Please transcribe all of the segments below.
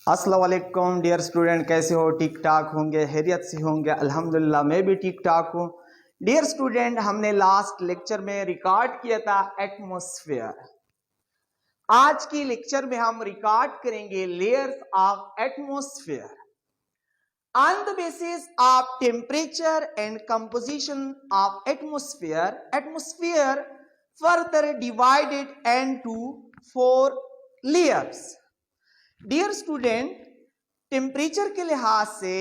अस्सलाम वालेकुम dear student, कैसे हो? ठीक ठाक होंगे, खैरियत से होंगे। अल्हम्दुलिल्लाह मैं भी ठीक ठाक हूँ। डियर स्टूडेंट, हमने लास्ट लेक्चर में रिकॉर्ड किया था एटमॉस्फेयर। आज की लेक्चर में हम रिकॉर्ड करेंगे layers of atmosphere on the basis of temperature and composition of atmosphere. Atmosphere further divided into 4 layers. Dear student, temperature के लिहाज से,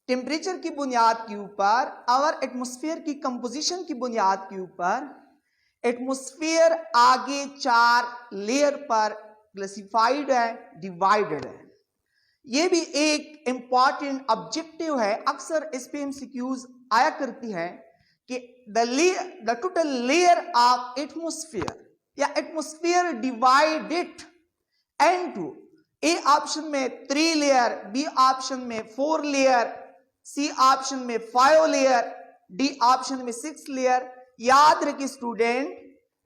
टेम्परेचर की बुनियाद के ऊपर और एटमॉस्फेयर की कंपोजिशन की बुनियाद के ऊपर एटमॉस्फेयर आगे 4 लेयर पर क्लासिफाइड है, डिवाइडेड है। यह भी एक इंपॉर्टेंट ऑब्जेक्टिव है। अक्सर इस पे एमसीक्यूज आया करती है कि the total layer of atmosphere या atmosphere divided into A option में 3 लेयर, बी ऑप्शन में 4 लेयर, सी ऑप्शन में 5 लेयर, डी ऑप्शन में 6 लेयर। याद रखिए स्टूडेंट,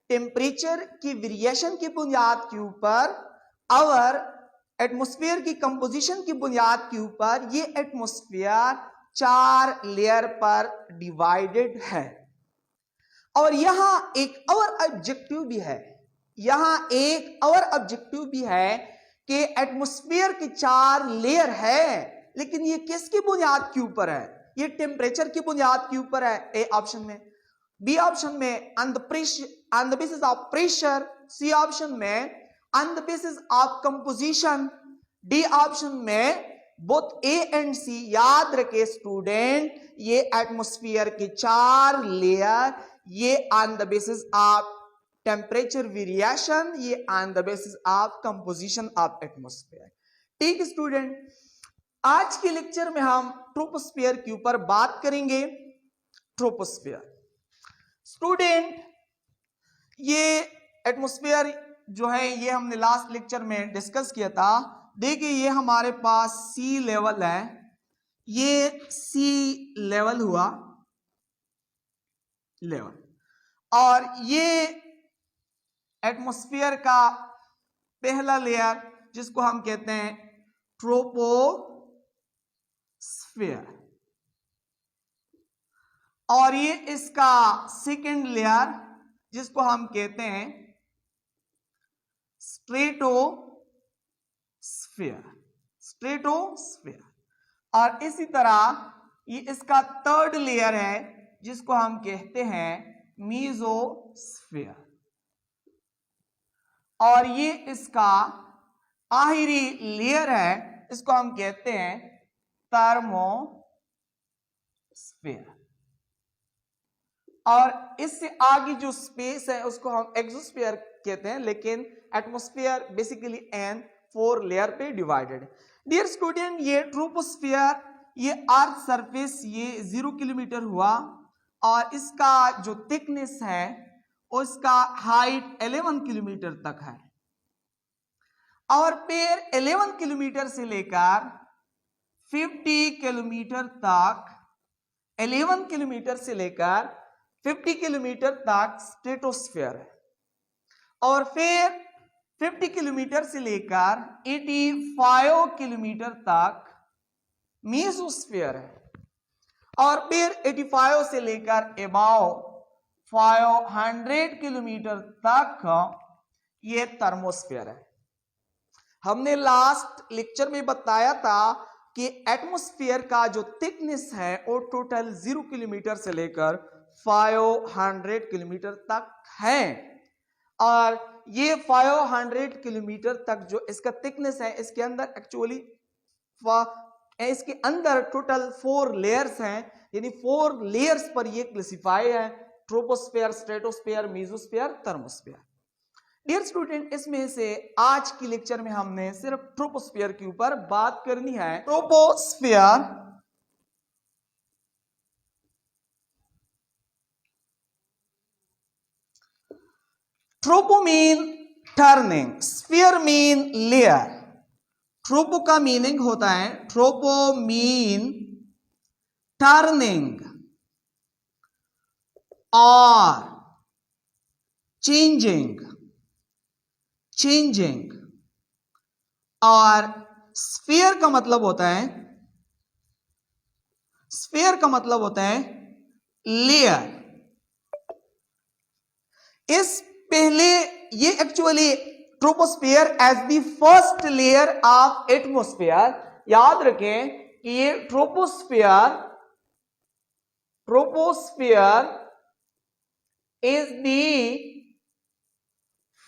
टेम्परेचर की वेरिएशन की बुनियाद के ऊपर और एटमॉस्फेयर की कंपोजिशन की बुनियाद के ऊपर ये एटमॉस्फेयर 4 लेयर पर डिवाइडेड है। और यहां एक और ऑब्जेक्टिव भी है, यहां एक और ऑब्जेक्टिव भी है कि एटमॉस्फेयर की 4 लेयर है, लेकिन ये किसकी बुनियाद के ऊपर है? ये टेम्परेचर की बुनियाद के ऊपर है, ए ऑप्शन में। बी ऑप्शन में on the basis of pressure, C option में on the basis of composition, D option में बोथ ए एंड सी। याद रखे स्टूडेंट, ये एटमॉस्फेयर की 4 लेयर, ये on the basis of temperature variation, ये on the basis of composition of atmosphere. ठीक student, आज के लेक्चर में हम ट्रोपोस्फेयर के ऊपर बात करेंगे। ट्रोपोस्फेयर स्टूडेंट, ये एटमॉस्फेयर जो है ये हमने लास्ट लेक्चर में डिस्कस किया था। देखिए ये हमारे पास सी लेवल है, ये सी लेवल हुआ लेवल, और ये एटमॉस्फेयर का पहला लेयर जिसको हम कहते हैं ट्रोपोस्फेयर, और ये इसका सेकंड लेयर जिसको हम कहते हैं स्ट्रेटोस्फेयर, स्ट्रेटोस्फेयर। और इसी तरह ये इसका थर्ड लेयर है जिसको हम कहते हैं मीजोस्फेयर, और ये इसका आखिरी लेयर है, इसको हम कहते हैं थर्मोस्फेयर। और इससे आगे जो स्पेस है उसको हम एक्सोस्फेयर कहते हैं, लेकिन एटमॉस्फेयर बेसिकली एन 4 लेयर पे डिवाइडेड है। डियर स्टूडेंट, ये ट्रोपोस्फेयर, ये अर्थ सरफेस ये 0 किलोमीटर हुआ, और इसका जो थिकनेस है उसका हाइट 11 किलोमीटर तक है, और फिर 11 किलोमीटर से लेकर 50 किलोमीटर तक, 11 किलोमीटर से लेकर 50 किलोमीटर तक स्ट्रेटोस्फेयर है, और फिर 50 किलोमीटर से लेकर 85 किलोमीटर तक मीजोस्फेयर है, और फिर 85 से लेकर अबाव 500 किलोमीटर तक ये थर्मोस्फेयर है। हमने लास्ट लेक्चर में बताया था कि एटमॉस्फेयर का जो थिकनेस है वो टोटल 0 किलोमीटर से लेकर 500 किलोमीटर तक है, और ये 500 किलोमीटर तक जो इसका थिकनेस है, इसके अंदर एक्चुअली इसके अंदर टोटल 4 लेयर्स हैं, यानी 4 लेयर्स पर ये क्लासिफाई है, troposphere, stratosphere, mesosphere, thermosphere. Dear student, इसमें से आज की लेक्चर में हमने सिर्फ ट्रोपोस्फेयर के ऊपर बात करनी है। Troposphere ट्रोपो mean turning, sphere mean layer. ट्रोपो का मीनिंग होता है, ट्रोपो मीन टर्निंग और चेंजिंग, और स्फीयर का मतलब होता है, स्फीयर का मतलब होता है लेयर। इस पहले ये actually troposphere as the first layer of atmosphere, याद रखें कि ये troposphere is the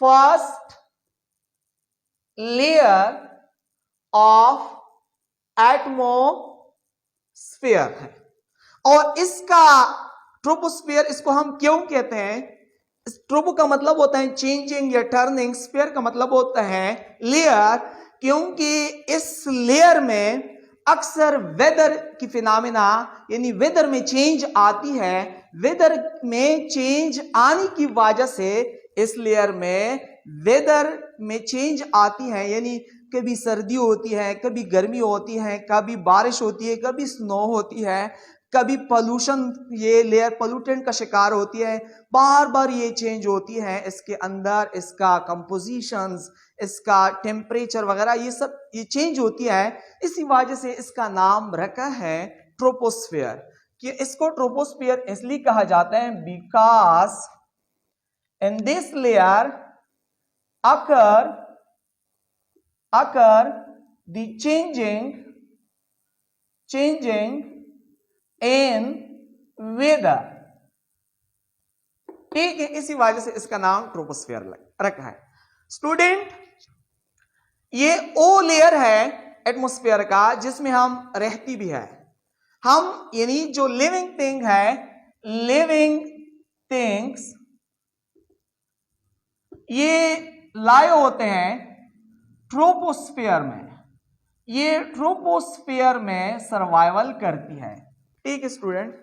first layer of atmosphere है। और इसका ट्रोपोस्फियर, इसको हम क्यों कहते हैं? ट्रोपो का मतलब होता है चेंजिंग या टर्निंग, स्फीयर का मतलब होता है लेयर, क्योंकि इस लेयर में अक्सर वेदर की फिनोमेना यानी वेदर में चेंज आती है। वेदर में चेंज आने की वजह से इस लेयर में वेदर में चेंज आती है, यानी कभी सर्दी होती है, कभी गर्मी होती है, कभी बारिश होती है, कभी स्नो होती है, कभी पोल्यूशन, ये लेयर पोल्यूटेंट का शिकार होती है, बार बार ये चेंज होती है। इसके अंदर इसका कंपोजिशंस, इसका टेम्परेचर वगैरह ये सब ये चेंज होती है। इसी वजह से इसका नाम रखा है ट्रोपोस्फियर। कि इसको ट्रोपोस्फियर इसलिए कहा जाता है because in this layer occur the changing in weather। ठीक है, इसी वजह से इसका नाम ट्रोपोस्फियर रखा है। स्टूडेंट, ये ओ लेयर है एटमॉस्फेयर का जिसमें हम रहती भी है। हम यानी जो लिविंग थिंग है, लिविंग थिंग्स ये लाए होते हैं ट्रोपोस्फियर में। ये ट्रोपोस्फियर में सर्वाइवल करती है। ठीक है स्टूडेंट,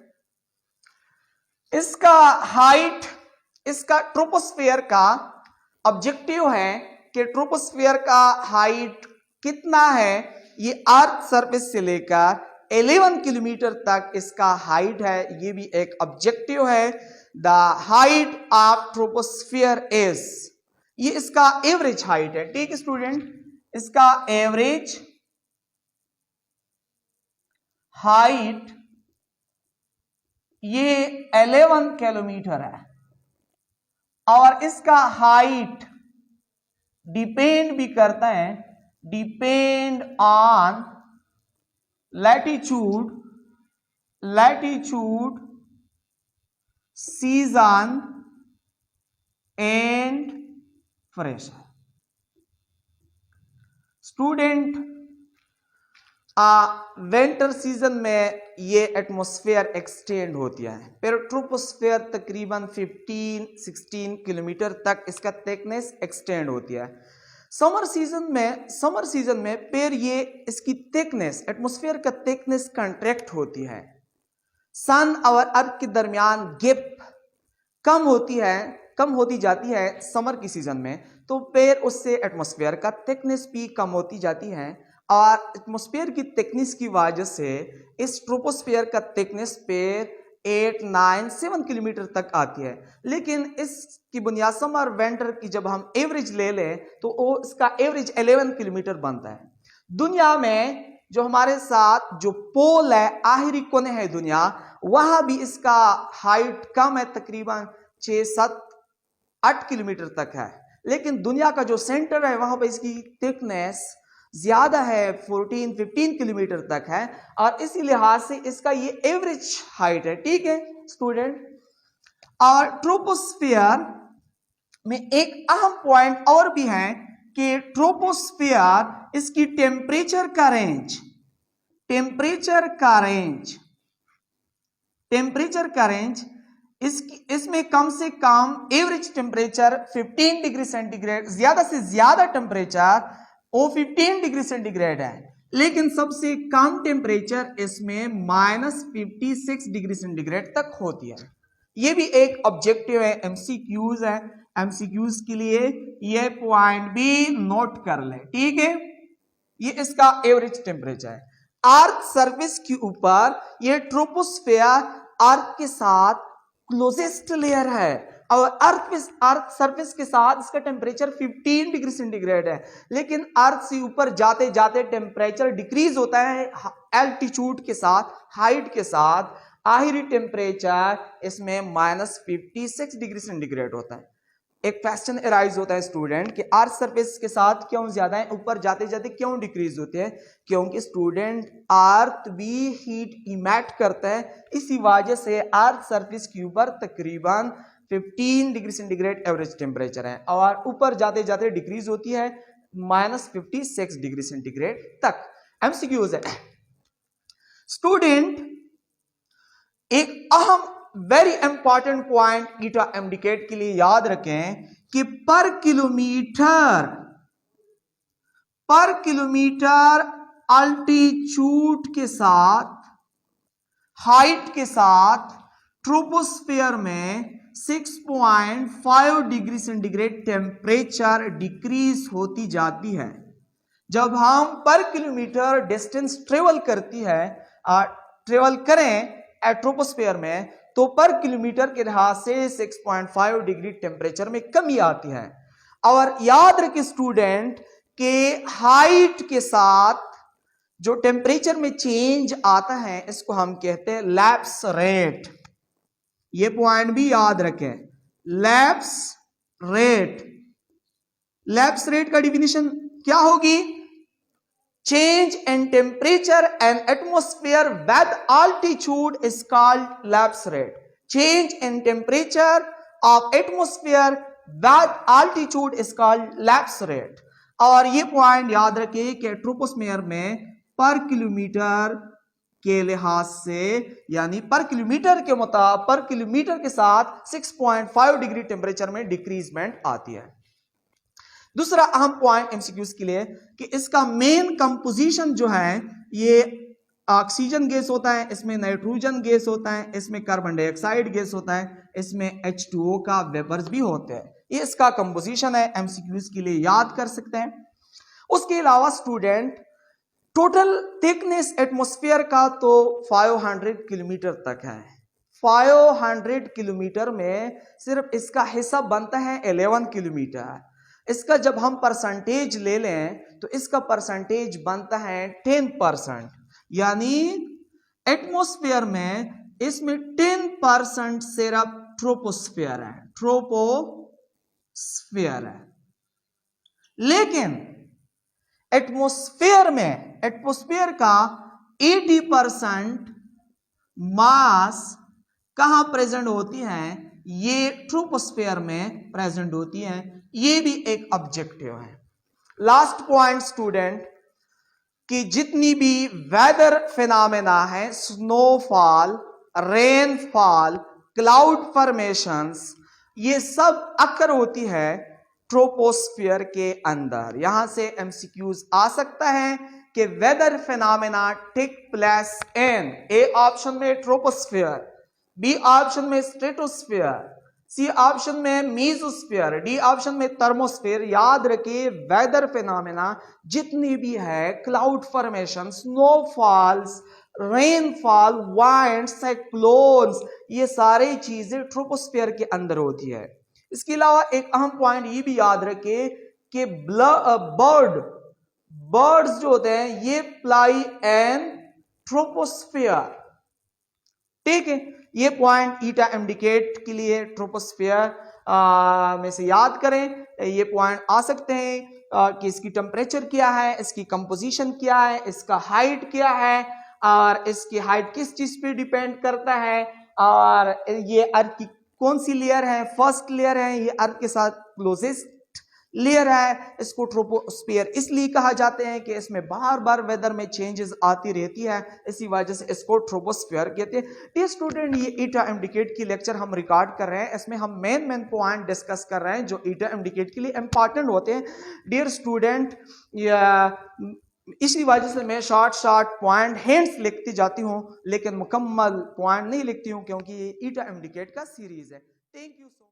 इसका हाइट, इसका ट्रोपोस्फियर का ऑब्जेक्टिव है कि ट्रोपोस्फियर का हाइट कितना है, ये अर्थ सरफेस से लेकर 11 किलोमीटर तक इसका हाइट है। ये भी एक ऑब्जेक्टिव है। The height of troposphere is, ये इसका एवरेज हाइट है। ठीक है स्टूडेंट, इसका एवरेज हाइट ये 11 किलोमीटर है। और इसका हाइट डिपेंड भी करता है, depend on latitude, season and pressure. Student, winter season में ये एटमॉस्फेयर एक्सटेंड होती है, फिर ट्रोपोस्फेयर तकरीबन 15-16 किलोमीटर तक इसका थिकनेस एक्सटेंड होती है। समर सीजन में फिर ये इसकी थिकनेस, एटमॉस्फेयर का थिकनेस कंट्रैक्ट होती है। सन और अर्थ के दरमियान गैप कम होती जाती है समर की सीजन में, तो फिर उससे एटमॉस्फेयर का थिकनेस भी कम होती जाती है। और एटमॉस्फेयर की थिकनेस की वजह से इस ट्रोपोस्फियर का थिकनेस फिर 8, 9, 7 किलोमीटर तक आती है। लेकिन इसकी बुनियाद समर विंटर की जब हम एवरेज ले लें तो वो इसका एवरेज 11 किलोमीटर बनता है। दुनिया में जो हमारे साथ जो पोल है, आखिरी कोने है दुनिया, वहां भी इसका हाइट कम है, तकरीबन 6, 7, 8 किलोमीटर तक है। लेकिन दुनिया का जो सेंटर है वहां पर इसकी थिकनेस ज्यादा है, 14-15 किलोमीटर तक है। और इसी लिहाज से इसका ये एवरेज हाइट है। ठीक है स्टूडेंट, और ट्रोपोस्फियर में एक अहम पॉइंट और भी है कि ट्रोपोस्फियर इसकी टेम्परेचर का रेंज इसमें कम से कम एवरेज टेम्परेचर 15 डिग्री सेंटीग्रेड, ज्यादा से ज्यादा टेम्परेचर वो 15 डिग्री सेंटीग्रेड है। लेकिन सबसे कम टेम्परेचर इसमें -56 डिग्री सेंटीग्रेड तक होती है। ये भी एक ऑब्जेक्टिव है, एमसीक्यूज है। एमसीक्यूज के लिए ये पॉइंट भी नोट कर ले। ठीक है, ये इसका एवरेज टेम्परेचर है। अर्थ सरफेस के ऊपर ये ट्रोपोस्फियर अर्थ के साथ क्लोजेस्ट लेयर है। और अर्थ सरफेस के साथ इसका टेम्परेचर 15 डिग्री सेंटीग्रेड है, लेकिन अर्थ से ऊपर जाते जाते टेम्परेचर डिक्रीज होता है एल्टीट्यूड के साथ, हाइट के साथ। आखिरी टेम्परेचर इसमें -56 डिग्री सेंटीग्रेड होता है। एक क्वेश्चन अराइज होता है स्टूडेंट कि अर्थ सरफेस के साथ क्यों ज्यादा है, ऊपर जाते जाते क्यों डिक्रीज होते हैं? क्योंकि स्टूडेंट अर्थ भी हीट इमेट करता है, इसी वजह से अर्थ सरफेस के ऊपर तकरीबन 15 डिग्री सेंटीग्रेड एवरेज टेम्परेचर है और ऊपर जाते जाते डिक्रीज होती है -56 डिग्री सेंटीग्रेड तक। एमसीक्यूज है स्टूडेंट, एक अहम वेरी इंपॉर्टेंट पॉइंट ईटा इंडिकेट के लिए याद रखें कि पर किलोमीटर अल्टीट्यूड के साथ, हाइट के साथ ट्रोपोस्फियर में 6.5 डिग्री सेंटीग्रेड टेम्परेचर डिक्रीज होती जाती है। जब हम पर किलोमीटर डिस्टेंस ट्रेवल करें ट्रोपोस्फियर में, तो पर किलोमीटर के लिहाज से 6.5 डिग्री टेम्परेचर में कमी आती है। और याद रखें स्टूडेंट के हाइट के साथ जो टेम्परेचर में चेंज आता है इसको हम कहते हैं लैप्स रेट। ये पॉइंट भी याद रखें, लैप्स रेट का डिफिनीशन क्या होगी? Change in temperature and atmosphere with altitude is called lapse rate. Change in temperature of atmosphere with altitude is called lapse rate. और ये पॉइंट याद रखिए कि ट्रोपोस्फियर में पर किलोमीटर के लिहाज से, यानी पर किलोमीटर के साथ 6.5 डिग्री टेम्परेचर में डिक्रीजमेंट आती है। दूसरा अहम पॉइंट एमसीक्यूज के लिए कि इसका मेन कंपोजिशन जो है ये ऑक्सीजन गैस होता है, इसमें नाइट्रोजन गैस होता है, इसमें कार्बन डाइऑक्साइड गैस होता है, इसमें H2O का वेपर्स भी होते हैं। ये इसका कंपोजिशन है, एमसीक्यूज के लिए याद कर सकते हैं। उसके अलावा स्टूडेंट टोटल थिकनेस एटमॉस्फेयर का तो 500 किलोमीटर तक है। 500 किलोमीटर में सिर्फ इसका हिस्सा बनता है 11 किलोमीटर। इसका जब हम परसेंटेज ले लें तो इसका परसेंटेज बनता है 10%, यानी एटमॉस्फेयर में इसमें 10% सिर्फ ट्रोपोस्फियर है। लेकिन एटमॉस्फेयर का 80% मास कहां प्रेजेंट होती है? ये ट्रोपोस्फियर में प्रेजेंट होती है। ये भी एक ऑब्जेक्टिव है। लास्ट पॉइंट स्टूडेंट कि जितनी भी वेदर फिनोमेना है, स्नोफॉल, रेनफॉल, क्लाउड फॉर्मेशंस, ये सब अक्कर होती है ट्रोपोस्फियर के अंदर। यहां से एमसीक्यूज आ सकता है कि weather phenomena take place in A option में ट्रोपोस्फियर, बी ऑप्शन में स्ट्रेटोस्फियर, सी ऑप्शन में मीजोस्फीयर, डी ऑप्शन में थर्मोस्फीयर। याद रखिए वेदर फिनोमेना जितनी भी है, cloud formation, snowfalls, rainfall, wind, cyclones, ये सारी चीजें ट्रोपोस्फीयर के अंदर होती है। इसके अलावा एक अहम पॉइंट ये भी याद रखिए कि बर्ड्स जो होते हैं ये फ्लाई इन ट्रोपोस्फीयर। ठीक है, ये पॉइंट ईटा इंडिकेट के लिए ट्रोपोस्फियर में से याद करें। ये पॉइंट आ सकते हैं कि इसकी टेम्परेचर क्या है, इसकी कंपोजिशन क्या है, इसका हाइट क्या है, और इसकी हाइट किस चीज पे डिपेंड करता है, और ये अर्थ की कौन सी लेयर है, फर्स्ट लेयर है, ये अर्थ के साथ क्लोजेस्ट लेयर है। इसको ट्रोपोस्फियर इसलिए कहा जाते हैं कि इसमें बार बार वेदर में चेंजेस आती रहती है, इसी वजह से इसको ट्रोपोस्फियर कहते हैं। डियर स्टूडेंट, ये ईटा इंडिकेट की लेक्चर हम रिकॉर्ड कर रहे हैं, इसमें हम मेन पॉइंट डिस्कस कर रहे हैं जो ईटा इंडिकेट के लिए इंपॉर्टेंट होते हैं। डियर स्टूडेंट, इसी वजह से मैं शॉर्ट पॉइंट हिंट्स लिखती जाती हूँ, लेकिन मुकम्मल पॉइंट नहीं लिखती हूँ, क्योंकि ये ईटा इंडिकेट का सीरीज है। Thank you so much.